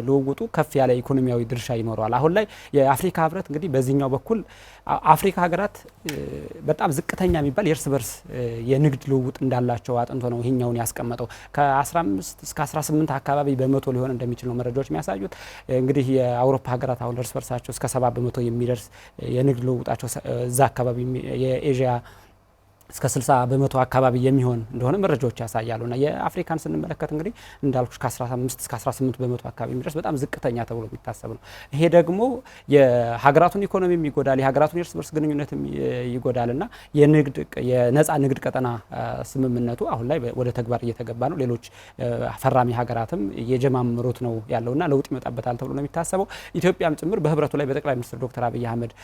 ልውውጡ ከፍ ያለ ኢኮኖሚያዊ ድርሻ ይኖረዋል። አሁን ላይ የአፍሪካ ህብረት እንግዲህ በዚህኛው በኩል አፍሪካ ሀገራት በጣም ዝቅተኛ የሚባል የእርስ በርስ የንግድ ልውውጥ እንዳላቸው አጥንቶ ነው ይሄኛውን ያስቀመጠው። ከ15 እስከ 18 አካባቢ በመቶ ሊሆን እንደሚችል ነው መረጃዎች የሚያሳዩት። እንግዲህ የአውሮፓ ሀገራት አሁን እርስ በርሳቸው እስከ 70 በመቶ የሚደርስ የንግድ ልውውጣቸው እዛ አካባቢ የኤዥያ እስከ 60 በመቶ አካባቢ የሚሆን እንደሆነ መረጃዎች ያሳያሉና የአፍሪካን ስንመለከት እንግዲህ እንዳልኩሽ ከ15 እስከ 18 በመቶ አካባቢ የሚደርስ በጣም ዝቅተኛ ተብሎ የሚታሰብ ነው። ይሄ ደግሞ የሀገራቱን ኢኮኖሚ ይጎዳል፣ የሀገራቱን የእርስ በርስ ግንኙነትም ይጎዳልና የነጻ ንግድ ቀጠና ስምምነቱ አሁን ላይ ወደ ተግባር እየተገባ ነው። ሌሎች ፈራሚ ሀገራትም እየጀማመሩት ነው ያለውና ለውጥ ይመጣበታል ተብሎ ነው የሚታሰበው። ኢትዮጵያም ጭምር በህብረቱ ላይ በጠቅላይ ሚኒስትር ዶክተር አብይ አህመድ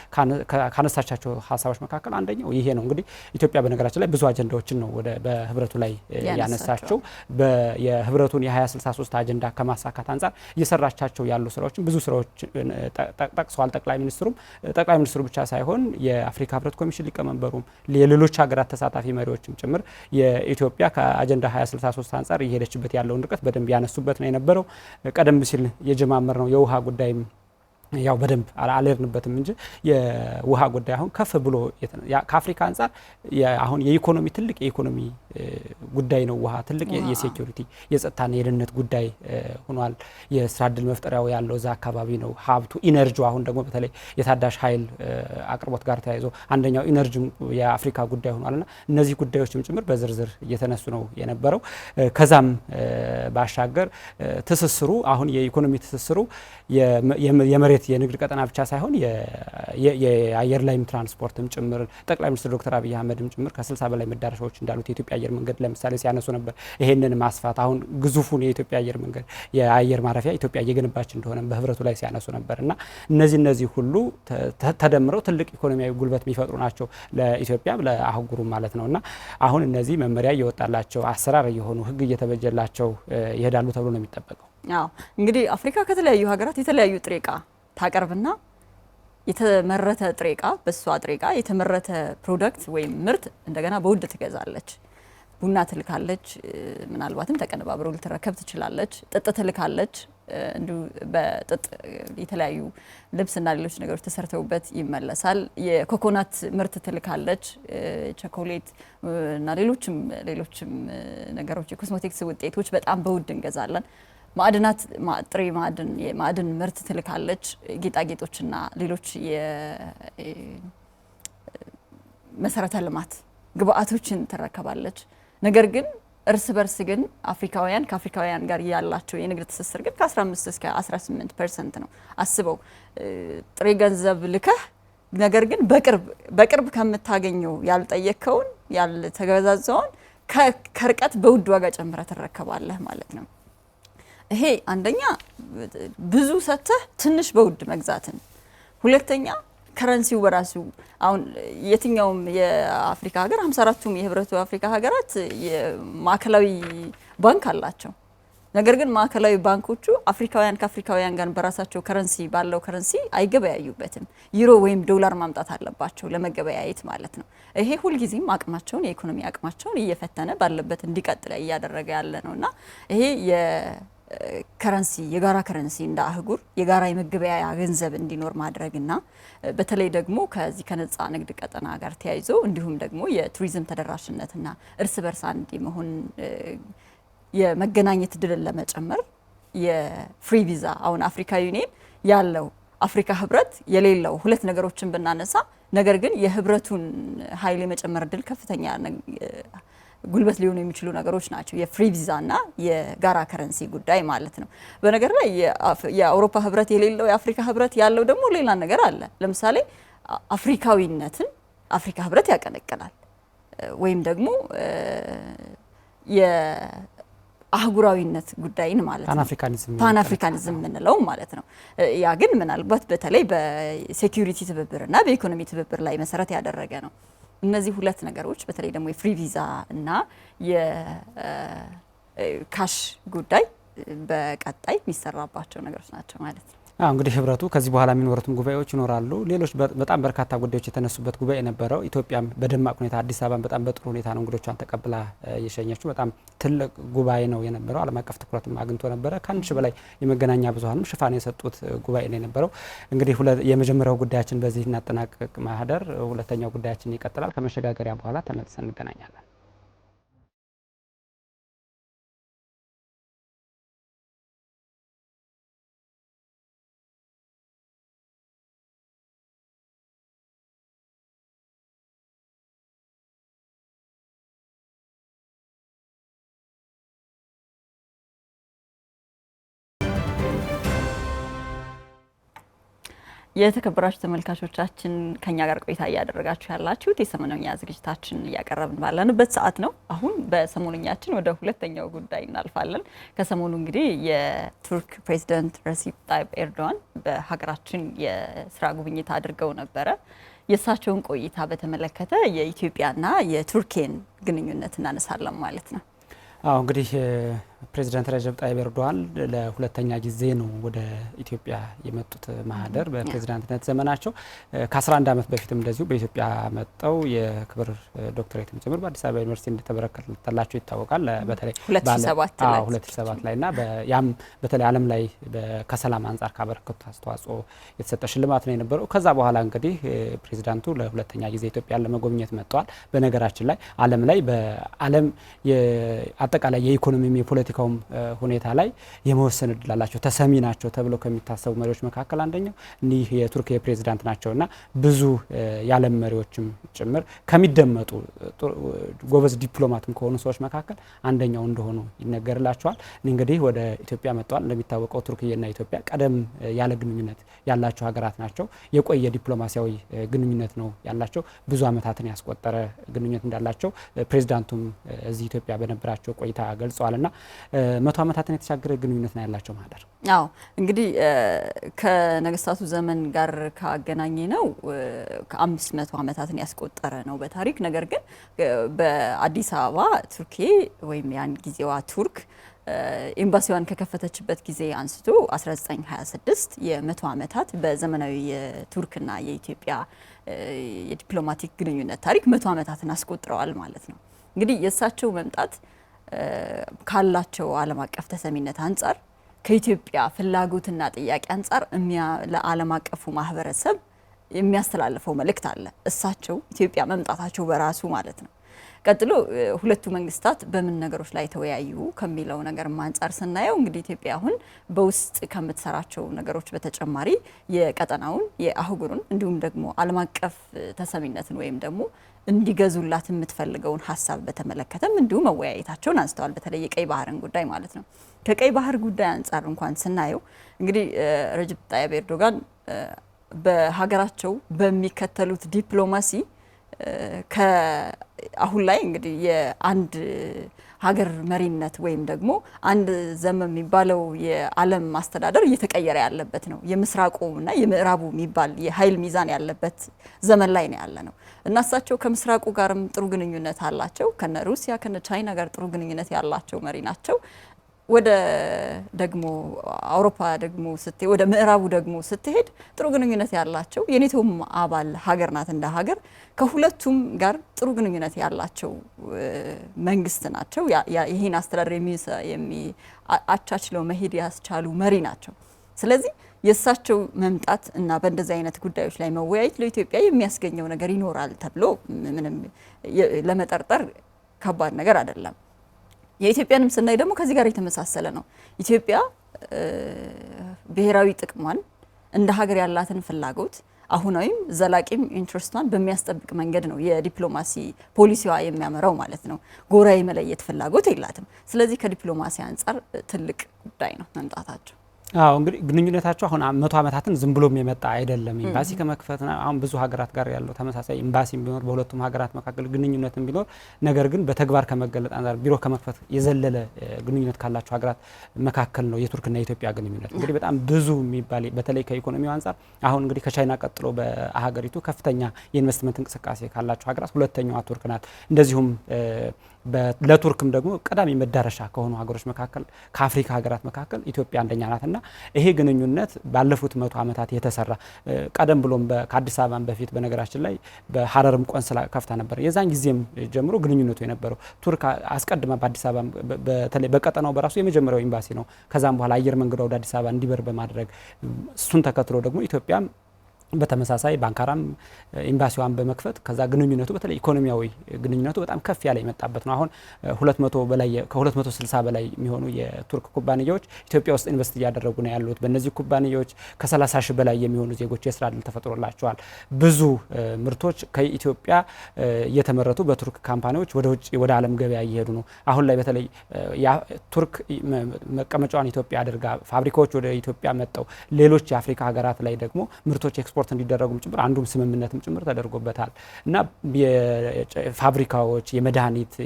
ካነሳቻቸው ሀሳቦች መካከል አንደኛው ይሄ ነው። እንግዲህ ኢትዮጵያ በነገራችን ላይ ብዙ አጀንዳዎችን ነው በህብረቱ ላይ ያነሳቸው። የህብረቱን የ2063 አጀንዳ ከማሳካት አንጻር እየሰራቻቸው ያሉ ስራዎችን ብዙ ስራዎች ጠቅሰዋል። ጠቅላይ ሚኒስትሩ ብቻ ሳይሆን የአፍሪካ ህብረት ኮሚሽን ሊቀመንበሩም የሌሎች ሀገራት ተሳታፊ መሪዎችም ጭምር የኢትዮጵያ ከአጀንዳ 2063 አንጻር እየሄደችበት ያለውን ርቀት በደንብ ያነሱበት ነው የነበረው። ቀደም ሲል የጀማመር ነው የውሃ ጉዳይም ያው በደንብ አልሄድንበትም እንጂ የውሃ ጉዳይ አሁን ከፍ ብሎ ከአፍሪካ አንጻር አሁን የኢኮኖሚ ትልቅ የኢኮኖሚ ጉዳይ ነው። ውሃ ትልቅ የሴኩሪቲ የጸጥታና የደህንነት ጉዳይ ሆኗል። የስራ ዕድል መፍጠሪያው ያለው እዛ አካባቢ ነው። ሀብቱ ኢነርጂው አሁን ደግሞ በተለይ የታዳሽ ኃይል አቅርቦት ጋር ተያይዞ አንደኛው ኢነርጂ የአፍሪካ ጉዳይ ሆኗልና እነዚህ ጉዳዮችም ጭምር በዝርዝር እየተነሱ ነው የነበረው። ከዛም ባሻገር ትስስሩ አሁን የኢኮኖሚ ትስስሩ የመሬት የንግድ ቀጠና ብቻ ሳይሆን የአየር ላይም ትራንስፖርትም ጭምር ጠቅላይ ሚኒስትር ዶክተር አብይ አህመድም ጭምር ከ60 በላይ መዳረሻዎች እንዳሉት የኢትዮጵያ አየር መንገድ ለምሳሌ ሲያነሱ ነበር። ይሄንን ማስፋት አሁን ግዙፉን የኢትዮጵያ አየር መንገድ የአየር ማረፊያ ኢትዮጵያ እየገነባች እንደሆነ በህብረቱ ላይ ሲያነሱ ነበርና እነዚህ ሁሉ ተደምረው ትልቅ ኢኮኖሚያዊ ጉልበት የሚፈጥሩ ናቸው ለኢትዮጵያ ለአህጉሩ ማለት ነውና አሁን እነዚህ መመሪያ እየወጣላቸው አሰራር እየሆኑ ህግ እየተበጀላቸው ይሄዳሉ ተብሎ ነው የሚጠበቀው። እንግዲህ አፍሪካ ከተለያዩ ሀገራት የተለያዩ ጥሬ ዕቃ ታቀርብና የተመረተ ጥሬ ዕቃ በሷ ጥሬ ዕቃ የተመረተ ፕሮዳክት ወይም ምርት እንደገና በውድ ትገዛለች። ቡና ትልካለች፣ ምናልባትም ተቀነባብሮ ልትረከብ ትችላለች። ጥጥ ትልካለች፣ እንዲሁ በጥጥ የተለያዩ ልብስና ሌሎች ነገሮች ተሰርተውበት ይመለሳል። የኮኮናት ምርት ትልካለች፣ ቸኮሌት እና ሌሎችም ነገሮች የኮስሞቲክስ ውጤቶች በጣም በውድ እንገዛለን። ማዕድናት ጥሬ የማዕድን ምርት ትልካለች። ጌጣጌጦችና ሌሎች የመሰረተ ልማት ግብአቶችን ትረከባለች። ነገር ግን እርስ በርስ ግን አፍሪካውያን ከአፍሪካውያን ጋር ያላቸው የንግድ ትስስር ግን ከ15 እስከ 18% ነው። አስበው ጥሬ ገንዘብ ልከህ ነገር ግን በቅርብ ከምታገኘው ያልጠየቅከውን ያልተገዛዛውን ከርቀት በውድ ዋጋ ጨምረህ ትረከባለህ ማለት ነው። ይሄ አንደኛ ብዙ ሰጥተህ ትንሽ በውድ መግዛትን፣ ሁለተኛ ከረንሲው በራሱ አሁን የትኛውም የአፍሪካ ሀገር 54ቱም የህብረቱ አፍሪካ ሀገራት የማዕከላዊ ባንክ አላቸው። ነገር ግን ማዕከላዊ ባንኮቹ አፍሪካውያን ከአፍሪካውያን ጋር በራሳቸው ከረንሲ ባለው ከረንሲ አይገበያዩበትም። ዩሮ ወይም ዶላር ማምጣት አለባቸው ለመገበያየት ማለት ነው። ይሄ ሁልጊዜም አቅማቸውን የኢኮኖሚ አቅማቸውን እየፈተነ ባለበት እንዲቀጥል እያደረገ ያለ ነውና ይሄ ከረንሲ የጋራ ከረንሲ እንደ አህጉር የጋራ የመገበያያ ገንዘብ እንዲኖር ማድረግና በተለይ ደግሞ ከዚህ ከነጻ ንግድ ቀጠና ጋር ተያይዞ እንዲሁም ደግሞ የቱሪዝም ተደራሽነትና እርስ በርስ አንድ የመሆን የመገናኘት ድልን ለመጨመር የፍሪ ቪዛ አሁን አፍሪካ ዩኒየን ያለው አፍሪካ ህብረት የሌለው ሁለት ነገሮችን ብናነሳ ነገር ግን የህብረቱን ኃይል የመጨመር ድል ከፍተኛ ጉልበት ሊሆኑ የሚችሉ ነገሮች ናቸው። የፍሪ ቪዛና የጋራ ከረንሲ ጉዳይ ማለት ነው። በነገር ላይ የአውሮፓ ህብረት የሌለው የአፍሪካ ህብረት ያለው ደግሞ ሌላ ነገር አለ። ለምሳሌ አፍሪካዊነትን አፍሪካ ህብረት ያቀነቅናል ወይም ደግሞ የአህጉራዊነት ጉዳይን ማለት ነው ፓን አፍሪካኒዝም የምንለው ማለት ነው። ያ ግን ምናልባት በተለይ በሴኩሪቲ ትብብርና በኢኮኖሚ ትብብር ላይ መሰረት ያደረገ ነው። እነዚህ ሁለት ነገሮች በተለይ ደግሞ የፍሪ ቪዛ እና የካሽ ጉዳይ በቀጣይ የሚሰራባቸው ነገሮች ናቸው ማለት ነው። እንግዲህ ህብረቱ ከዚህ በኋላ የሚኖሩትም ጉባኤዎች ይኖራሉ። ሌሎች በጣም በርካታ ጉዳዮች የተነሱበት ጉባኤ ነበረው። ኢትዮጵያም በደማቅ ሁኔታ አዲስ አበባን በጣም በጥሩ ሁኔታ ነው እንግዶቿን ተቀብላ የሸኘችው። በጣም ትልቅ ጉባኤ ነው የነበረው። ዓለም አቀፍ ትኩረትም አግኝቶ ነበረ። ከአንድ ሺህ በላይ የመገናኛ ብዙኃንም ሽፋን የሰጡት ጉባኤ ነው የነበረው። እንግዲህ የመጀመሪያው ጉዳያችን በዚህ እናጠናቀቅ። ማህደር ሁለተኛው ጉዳያችን ይቀጥላል። ከመሸጋገሪያ በኋላ ተመልሰን እንገናኛለን። የተከበራችሁ ተመልካቾቻችን ከኛ ጋር ቆይታ እያደረጋችሁ ያላችሁት የሰሞነኛ ዝግጅታችን እያቀረብን ባለንበት ሰዓት ነው። አሁን በሰሞነኛችን ወደ ሁለተኛው ጉዳይ እናልፋለን። ከሰሞኑ እንግዲህ የቱርክ ፕሬዝዳንት ረሲፕ ታይፕ ኤርዶዋን በሀገራችን የስራ ጉብኝት አድርገው ነበረ። የእሳቸውን ቆይታ በተመለከተ የኢትዮጵያና የቱርክን ግንኙነት እናነሳለን ማለት ነው። እንግዲህ ፕሬዚዳንት ረጀብ ጣይብ ኤርዶዋን ለሁለተኛ ጊዜ ነው ወደ ኢትዮጵያ የመጡት። ማህደር በፕሬዚዳንትነት ዘመናቸው ከ11 ዓመት በፊትም እንደዚሁ በኢትዮጵያ መጠው የክብር ዶክተሬትም ጭምር በአዲስ አበባ ዩኒቨርሲቲ እንደተበረከተላቸው ይታወቃል። በተለይ 2007 ላይ እና ያም በተለይ ዓለም ላይ ከሰላም አንጻር ካበረከቱት አስተዋጽኦ የተሰጠ ሽልማት ነው የነበረው። ከዛ በኋላ እንግዲህ ፕሬዚዳንቱ ለሁለተኛ ጊዜ ኢትዮጵያን ለመጎብኘት መጥተዋል። በነገራችን ላይ ዓለም ላይ በዓለም አጠቃላይ የኢኮኖሚ የፖለቲካውም ሁኔታ ላይ የመወሰን እድል አላቸው፣ ተሰሚ ናቸው ተብለው ከሚታሰቡ መሪዎች መካከል አንደኛው እኒህ የቱርክ ፕሬዚዳንት ናቸውና ብዙ የዓለም መሪዎችም ጭምር ከሚደመጡ ጎበዝ ዲፕሎማትም ከሆኑ ሰዎች መካከል አንደኛው እንደሆኑ ይነገርላቸዋል። እንግዲህ ወደ ኢትዮጵያ መጥተዋል። እንደሚታወቀው ቱርክና ኢትዮጵያ ቀደም ያለ ግንኙነት ያላቸው ሀገራት ናቸው። የቆየ ዲፕሎማሲያዊ ግንኙነት ነው ያላቸው። ብዙ ዓመታትን ያስቆጠረ ግንኙነት እንዳላቸው ፕሬዚዳንቱም እዚህ ኢትዮጵያ በነበራቸው ቆይታ ገልጸዋልና 100 ዓመታትን የተሻገረ ግንኙነት ነው ያላቸው ማህደር። እንግዲህ ከነገስታቱ ዘመን ጋር ካገናኘ ነው ከ500 ዓመታትን ያስቆጠረ ነው በታሪክ። ነገር ግን በአዲስ አበባ ቱርክ ወይም ያን ጊዜዋ ቱርክ ኤምባሲዋን ከከፈተችበት ጊዜ አንስቶ 1926 የ100 ዓመታት በዘመናዊ የቱርክና የኢትዮጵያ የዲፕሎማቲክ ግንኙነት ታሪክ 100 ዓመታትን አስቆጥረዋል ማለት ነው። እንግዲህ የእሳቸው መምጣት ካላቸው ዓለም አቀፍ ተሰሚነት አንጻር ከኢትዮጵያ ፍላጎትና ጥያቄ አንጻር ለዓለም አቀፉ ማህበረሰብ የሚያስተላልፈው መልእክት አለ። እሳቸው ኢትዮጵያ መምጣታቸው በራሱ ማለት ነው። ቀጥሎ ሁለቱ መንግስታት በምን ነገሮች ላይ ተወያዩ ከሚለው ነገር አንጻር ስናየው እንግዲህ ኢትዮጵያ አሁን በውስጥ ከምትሰራቸው ነገሮች በተጨማሪ የቀጠናውን የአህጉሩን እንዲሁም ደግሞ ዓለም አቀፍ ተሰሚነትን ወይም ደግሞ እንዲገዙላት የምትፈልገውን ሀሳብ በተመለከተም እንዲሁ መወያየታቸውን አንስተዋል። በተለይ የቀይ ባህርን ጉዳይ ማለት ነው። ከቀይ ባህር ጉዳይ አንጻር እንኳን ስናየው እንግዲህ ረጀብ ጣይብ ኤርዶጋን በሀገራቸው በሚከተሉት ዲፕሎማሲ አሁን ላይ እንግዲህ የአንድ ሀገር መሪነት ወይም ደግሞ አንድ ዘመን የሚባለው የዓለም ማስተዳደር እየተቀየረ ያለበት ነው። የምስራቁና የምዕራቡ የሚባል የኃይል ሚዛን ያለበት ዘመን ላይ ነው ያለ ነው እና እሳቸው ከምስራቁ ጋርም ጥሩ ግንኙነት አላቸው። ከነ ሩሲያ ከነ ቻይና ጋር ጥሩ ግንኙነት ያላቸው መሪ ናቸው። ወደ ደግሞ አውሮፓ ደግሞ ስትሄድ ወደ ምዕራቡ ደግሞ ስትሄድ ጥሩ ግንኙነት ያላቸው የኔቶም አባል ሀገር ናት። እንደ ሀገር ከሁለቱም ጋር ጥሩ ግንኙነት ያላቸው መንግስት ናቸው። ይሄን አስተዳደር አቻችለው መሄድ ያስቻሉ መሪ ናቸው። ስለዚህ የእሳቸው መምጣት እና በእንደዚህ አይነት ጉዳዮች ላይ መወያየት ለኢትዮጵያ የሚያስገኘው ነገር ይኖራል ተብሎ ምንም ለመጠርጠር ከባድ ነገር አይደለም። የኢትዮጵያንም ስናይ ደግሞ ከዚህ ጋር የተመሳሰለ ነው። ኢትዮጵያ ብሔራዊ ጥቅሟን እንደ ሀገር ያላትን ፍላጎት አሁናዊም ዘላቂም ኢንትረስቷን በሚያስጠብቅ መንገድ ነው የዲፕሎማሲ ፖሊሲዋ የሚያመራው ማለት ነው። ጎራ የመለየት ፍላጎት የላትም። ስለዚህ ከዲፕሎማሲ አንጻር ትልቅ ጉዳይ ነው መምጣታቸው። አዎ እንግዲህ ግንኙነታቸው አሁን 100 ዓመታትን ዝም ብሎም የመጣ አይደለም። ኤምባሲ ከመክፈት አሁን ብዙ ሀገራት ጋር ያለው ተመሳሳይ ኤምባሲም ቢኖር በሁለቱም ሀገራት መካከል ግንኙነትም ቢኖር ነገር ግን በተግባር ከመገለጥ አንፃር ቢሮ ከመክፈት የዘለለ ግንኙነት ካላቸው ሀገራት መካከል ነው የቱርክና የኢትዮጵያ ግንኙነት። እንግዲህ በጣም ብዙ የሚባል በተለይ ከኢኮኖሚው አንፃር አሁን እንግዲህ ከቻይና ቀጥሎ በሀገሪቱ ከፍተኛ የኢንቨስትመንት እንቅስቃሴ ካላቸው ሀገራት ሁለተኛዋ ቱርክ ናት። እንደዚሁም ለቱርክም ደግሞ ቀዳሚ መዳረሻ ከሆኑ ሀገሮች መካከል ከአፍሪካ ሀገራት መካከል ኢትዮጵያ አንደኛ ናትና ይሄ ግንኙነት ባለፉት 100 ዓመታት የተሰራ ቀደም ብሎም ከአዲስ አበባ በፊት በነገራችን ላይ በሐረርም ቆንስላ ከፍታ ነበር። የዛን ጊዜም ጀምሮ ግንኙነቱ የነበረው ቱርክ አስቀድማ በአዲስ አበባ በተለይ በቀጠናው በራሱ የመጀመሪያው ኤምባሲ ነው። ከዛም በኋላ አየር መንገዷ ወደ አዲስ አበባ እንዲበር በማድረግ እሱን ተከትሎ ደግሞ ኢትዮጵያም በተመሳሳይ ባንካራም ኤምባሲዋን በመክፈት ከዛ ግንኙነቱ በተለይ ኢኮኖሚያዊ ግንኙነቱ በጣም ከፍ ያለ የመጣበት ነው። አሁን 200 በላይ ከ260 በላይ የሚሆኑ የቱርክ ኩባንያዎች ኢትዮጵያ ውስጥ ኢንቨስት እያደረጉ ነው ያሉት። በእነዚህ ኩባንያዎች ከ30 ሺህ በላይ የሚሆኑ ዜጎች የስራ ዕድል ተፈጥሮላቸዋል። ብዙ ምርቶች ከኢትዮጵያ የተመረቱ በቱርክ ካምፓኒዎች ወደ ውጭ ወደ ዓለም ገበያ እየሄዱ ነው። አሁን ላይ በተለይ ቱርክ መቀመጫዋን ኢትዮጵያ አድርጋ ፋብሪካዎች ወደ ኢትዮጵያ መጥተው ሌሎች የአፍሪካ ሀገራት ላይ ደግሞ ምርቶች ኤክስፖርት እንዲደረጉም ጭምር አንዱም ስምምነትም ጭምር ተደርጎበታል እና ፋብሪካዎች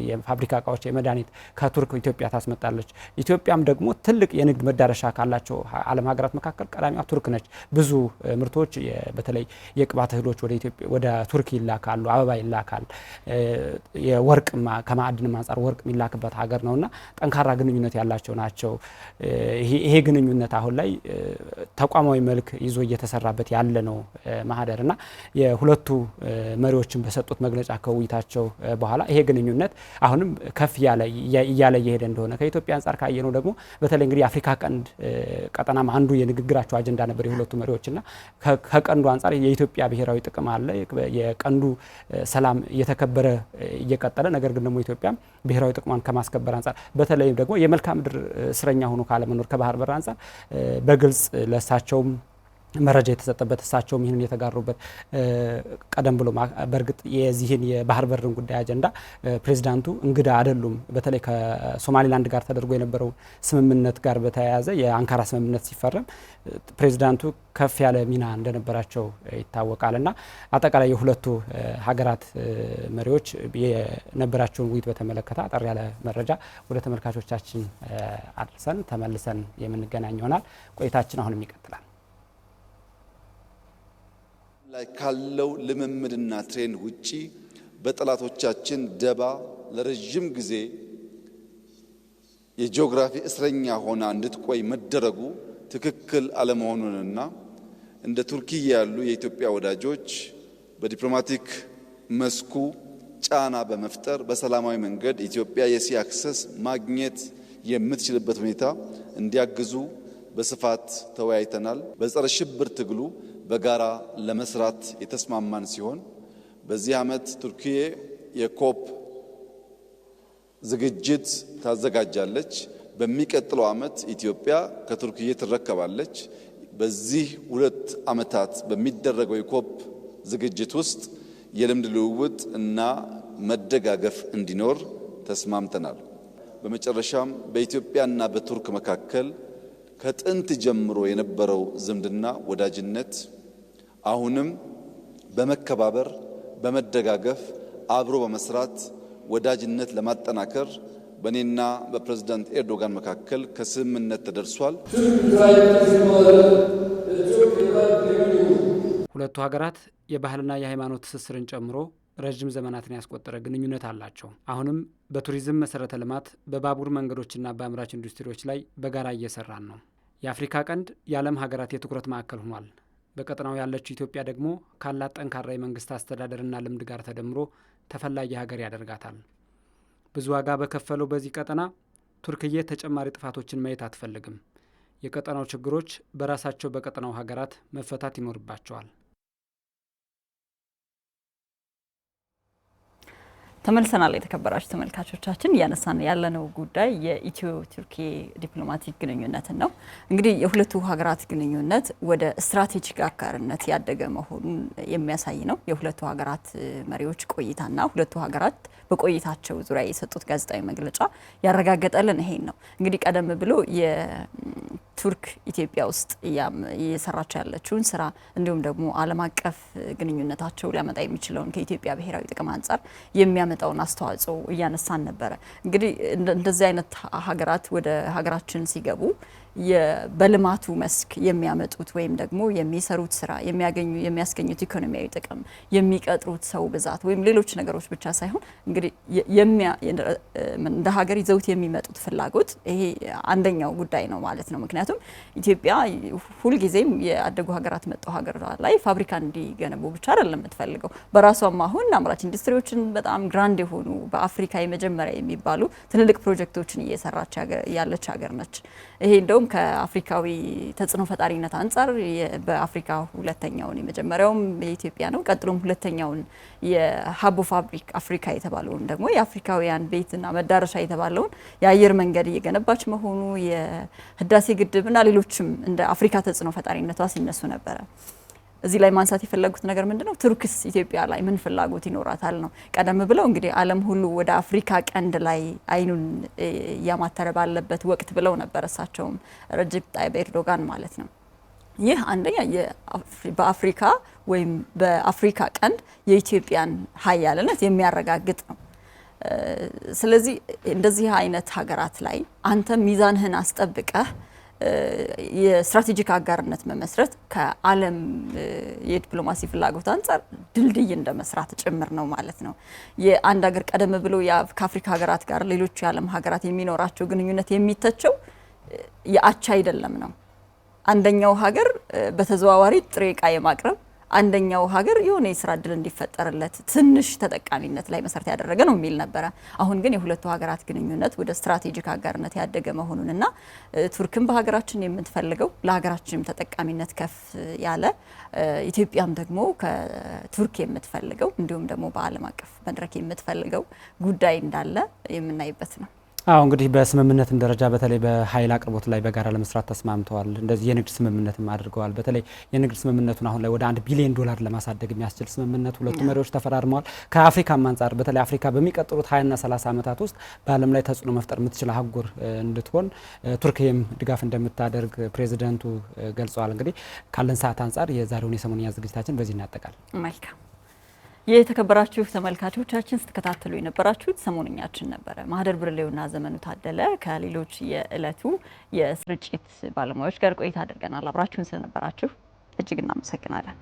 የፋብሪካ እቃዎች የመድኃኒት ከቱርክ ኢትዮጵያ ታስመጣለች። ኢትዮጵያም ደግሞ ትልቅ የንግድ መዳረሻ ካላቸው ዓለም ሀገራት መካከል ቀዳሚዋ ቱርክ ነች። ብዙ ምርቶች በተለይ የቅባት እህሎች ወደ ኢትዮጵያ ወደ ቱርክ ይላካሉ። አበባ ይላካል። የወርቅ ከማዕድንም አንፃር ወርቅ የሚላክበት ሀገር ነውና ጠንካራ ግንኙነት ያላቸው ናቸው። ይሄ ግንኙነት አሁን ላይ ተቋማዊ መልክ ይዞ እየተሰራበት ያለ ነው ማህደርና የሁለቱ መሪዎችን በሰጡት መግለጫ ከውይይታቸው በኋላ ይሄ ግንኙነት አሁንም ከፍ እያለ እየሄደ እንደሆነ ከኢትዮጵያ አንፃር ካየነው ደግሞ በተለይ እንግዲህ የአፍሪካ ቀንድ ቀጠናም አንዱ የንግግራቸው አጀንዳ ነበር የሁለቱ መሪዎችና ከቀንዱ አንፃር የኢትዮጵያ ብሔራዊ ጥቅም አለ። የቀንዱ ሰላም እየተከበረ እየቀጠለ ነገር ግን ደግሞ ኢትዮጵያ ብሔራዊ ጥቅሟን ከማስከበር አንፃር በተለይም ደግሞ የመልክዓ ምድር እስረኛ ሆኖ ካለመኖር ከባህር በር አንፃር በግልጽ ለሳቸውም መረጃ የተሰጠበት እሳቸውም ይህንን የተጋሩበት ቀደም ብሎ በእርግጥ የዚህን የባህር በርን ጉዳይ አጀንዳ ፕሬዚዳንቱ እንግዳ አይደሉም። በተለይ ከሶማሊላንድ ጋር ተደርጎ የነበረው ስምምነት ጋር በተያያዘ የአንካራ ስምምነት ሲፈረም ፕሬዚዳንቱ ከፍ ያለ ሚና እንደነበራቸው ይታወቃልና አጠቃላይ የሁለቱ ሀገራት መሪዎች የነበራቸውን ውይይት በተመለከተ አጠር ያለ መረጃ ወደ ተመልካቾቻችን አድርሰን ተመልሰን የምንገናኝ ይሆናል። ቆይታችን አሁንም ይቀጥላል። ላይ ካለው ልምምድና ትሬንድ ውጪ በጠላቶቻችን ደባ ለረጅም ጊዜ የጂኦግራፊ እስረኛ ሆና እንድትቆይ መደረጉ ትክክል አለመሆኑንና እንደ ቱርኪያ ያሉ የኢትዮጵያ ወዳጆች በዲፕሎማቲክ መስኩ ጫና በመፍጠር በሰላማዊ መንገድ ኢትዮጵያ የሲ አክሰስ ማግኘት የምትችልበት ሁኔታ እንዲያግዙ በስፋት ተወያይተናል። በጸረ ሽብር ትግሉ በጋራ ለመስራት የተስማማን ሲሆን በዚህ ዓመት ቱርኪያ የኮፕ ዝግጅት ታዘጋጃለች። በሚቀጥለው ዓመት ኢትዮጵያ ከቱርኪያ ትረከባለች። በዚህ 2 ዓመታት በሚደረገው የኮፕ ዝግጅት ውስጥ የልምድ ልውውጥ እና መደጋገፍ እንዲኖር ተስማምተናል። በመጨረሻም በኢትዮጵያና በቱርክ መካከል ከጥንት ጀምሮ የነበረው ዝምድና ወዳጅነት አሁንም በመከባበር በመደጋገፍ አብሮ በመስራት ወዳጅነት ለማጠናከር በእኔና በፕሬዝዳንት ኤርዶጋን መካከል ከስምምነት ተደርሷል። ሁለቱ ሀገራት የባህልና የሃይማኖት ትስስርን ጨምሮ ረጅም ዘመናትን ያስቆጠረ ግንኙነት አላቸው። አሁንም በቱሪዝም መሰረተ ልማት፣ በባቡር መንገዶችና በአምራች ኢንዱስትሪዎች ላይ በጋራ እየሰራን ነው። የአፍሪካ ቀንድ የዓለም ሀገራት የትኩረት ማዕከል ሆኗል። በቀጠናው ያለችው ኢትዮጵያ ደግሞ ካላት ጠንካራ የመንግስት አስተዳደርና ልምድ ጋር ተደምሮ ተፈላጊ ሀገር ያደርጋታል። ብዙ ዋጋ በከፈለው በዚህ ቀጠና ቱርክዬ ተጨማሪ ጥፋቶችን ማየት አትፈልግም። የቀጠናው ችግሮች በራሳቸው በቀጠናው ሀገራት መፈታት ይኖርባቸዋል። ተመልሰናል። የተከበራችሁ ተመልካቾቻችን እያነሳን ያለነው ጉዳይ የኢትዮ ቱርክ ዲፕሎማቲክ ግንኙነትን ነው። እንግዲህ የሁለቱ ሀገራት ግንኙነት ወደ ስትራቴጂክ አጋርነት ያደገ መሆኑን የሚያሳይ ነው። የሁለቱ ሀገራት መሪዎች ቆይታና ሁለቱ ሀገራት በቆይታቸው ዙሪያ የሰጡት ጋዜጣዊ መግለጫ ያረጋገጠልን ይሄን ነው። እንግዲህ ቀደም ብሎ የቱርክ ኢትዮጵያ ውስጥ እየሰራቸው ያለችውን ስራ እንዲሁም ደግሞ ዓለም አቀፍ ግንኙነታቸው ሊያመጣ የሚችለውን ከኢትዮጵያ ብሔራዊ ጥቅም አንጻር የሚያመጣውን አስተዋጽኦ እያነሳን ነበረ። እንግዲህ እንደዚህ አይነት ሀገራት ወደ ሀገራችን ሲገቡ በልማቱ መስክ የሚያመጡት ወይም ደግሞ የሚሰሩት ስራ የሚያስገኙት ኢኮኖሚያዊ ጥቅም የሚቀጥሩት ሰው ብዛት ወይም ሌሎች ነገሮች ብቻ ሳይሆን እንግዲህ እንደ ሀገር ይዘውት የሚመጡት ፍላጎት ይሄ አንደኛው ጉዳይ ነው ማለት ነው። ምክንያቱም ኢትዮጵያ ሁልጊዜም የአደጉ ሀገራት መጣው ሀገር ላይ ፋብሪካ እንዲገነቡ ብቻ አይደለም የምትፈልገው። በራሷም አሁን አምራች ኢንዱስትሪዎችን በጣም ግራንድ የሆኑ በአፍሪካ የመጀመሪያ የሚባሉ ትልልቅ ፕሮጀክቶችን እየሰራች ያለች ሀገር ነች። ይሄ እንደውም ከአፍሪካዊ ተጽዕኖ ፈጣሪነት አንጻር በአፍሪካ ሁለተኛውን የመጀመሪያውም የኢትዮጵያ ነው። ቀጥሎም ሁለተኛውን የሀብ ኦፍ አፍሪካ የተባለውን ደግሞ የአፍሪካውያን ቤትና መዳረሻ የተባለውን የአየር መንገድ እየገነባች መሆኑ የህዳሴ ግድብና ሌሎችም እንደ አፍሪካ ተጽዕኖ ፈጣሪነቷ ሲነሱ ነበረ። እዚህ ላይ ማንሳት የፈለጉት ነገር ምንድነው? ቱርክስ ኢትዮጵያ ላይ ምን ፍላጎት ይኖራታል ነው። ቀደም ብለው እንግዲህ ዓለም ሁሉ ወደ አፍሪካ ቀንድ ላይ አይኑን እያማተረ ባለበት ወቅት ብለው ነበር እሳቸውም ረጀብ ጣይብ ኤርዶጋን ማለት ነው። ይህ አንደኛ በአፍሪካ ወይም በአፍሪካ ቀንድ የኢትዮጵያን ሀያልነት የሚያረጋግጥ ነው። ስለዚህ እንደዚህ አይነት ሀገራት ላይ አንተ ሚዛንህን አስጠብቀህ የስትራቴጂክ አጋርነት መመስረት ከዓለም የዲፕሎማሲ ፍላጎት አንጻር ድልድይ እንደመስራት ጭምር ነው ማለት ነው። የአንድ ሀገር ቀደም ብሎ ከአፍሪካ ሀገራት ጋር ሌሎች የዓለም ሀገራት የሚኖራቸው ግንኙነት የሚተቸው የአቻ አይደለም ነው። አንደኛው ሀገር በተዘዋዋሪ ጥሬ ዕቃ የማቅረብ አንደኛው ሀገር የሆነ የስራ እድል እንዲፈጠርለት ትንሽ ተጠቃሚነት ላይ መሰረት ያደረገ ነው የሚል ነበረ። አሁን ግን የሁለቱ ሀገራት ግንኙነት ወደ ስትራቴጂክ አጋርነት ያደገ መሆኑንና ቱርክም በሀገራችን የምትፈልገው ለሀገራችንም ተጠቃሚነት ከፍ ያለ ኢትዮጵያም ደግሞ ከቱርክ የምትፈልገው እንዲሁም ደግሞ በዓለም አቀፍ መድረክ የምትፈልገው ጉዳይ እንዳለ የምናይበት ነው። አዎ እንግዲህ በስምምነትም ደረጃ በተለይ በኃይል አቅርቦት ላይ በጋራ ለመስራት ተስማምተዋል። እንደዚህ የንግድ ስምምነትም አድርገዋል። በተለይ የንግድ ስምምነቱን አሁን ላይ ወደ $1 ቢሊዮን ለማሳደግ የሚያስችል ስምምነት ሁለቱ መሪዎች ተፈራርመዋል። ከአፍሪካም አንጻር በተለይ አፍሪካ በሚቀጥሉት 20ና 30 ዓመታት ውስጥ በዓለም ላይ ተጽዕኖ መፍጠር የምትችል አህጉር እንድትሆን ቱርክም ድጋፍ እንደምታደርግ ፕሬዚደንቱ ገልጸዋል። እንግዲህ ካለን ሰዓት አንጻር የዛሬውን የሰሞንኛ ዝግጅታችን በዚህ እናጠቃል። መልካም የተከበራችሁ ተመልካቾቻችን ስትከታተሉ የነበራችሁት ሰሞንኛችን ነበረ። ማህደር ብርሌውና ዘመኑ ታደለ ከሌሎች የዕለቱ የስርጭት ባለሙያዎች ጋር ቆይታ አድርገናል። አብራችሁን ስለነበራችሁ እጅግ እናመሰግናለን።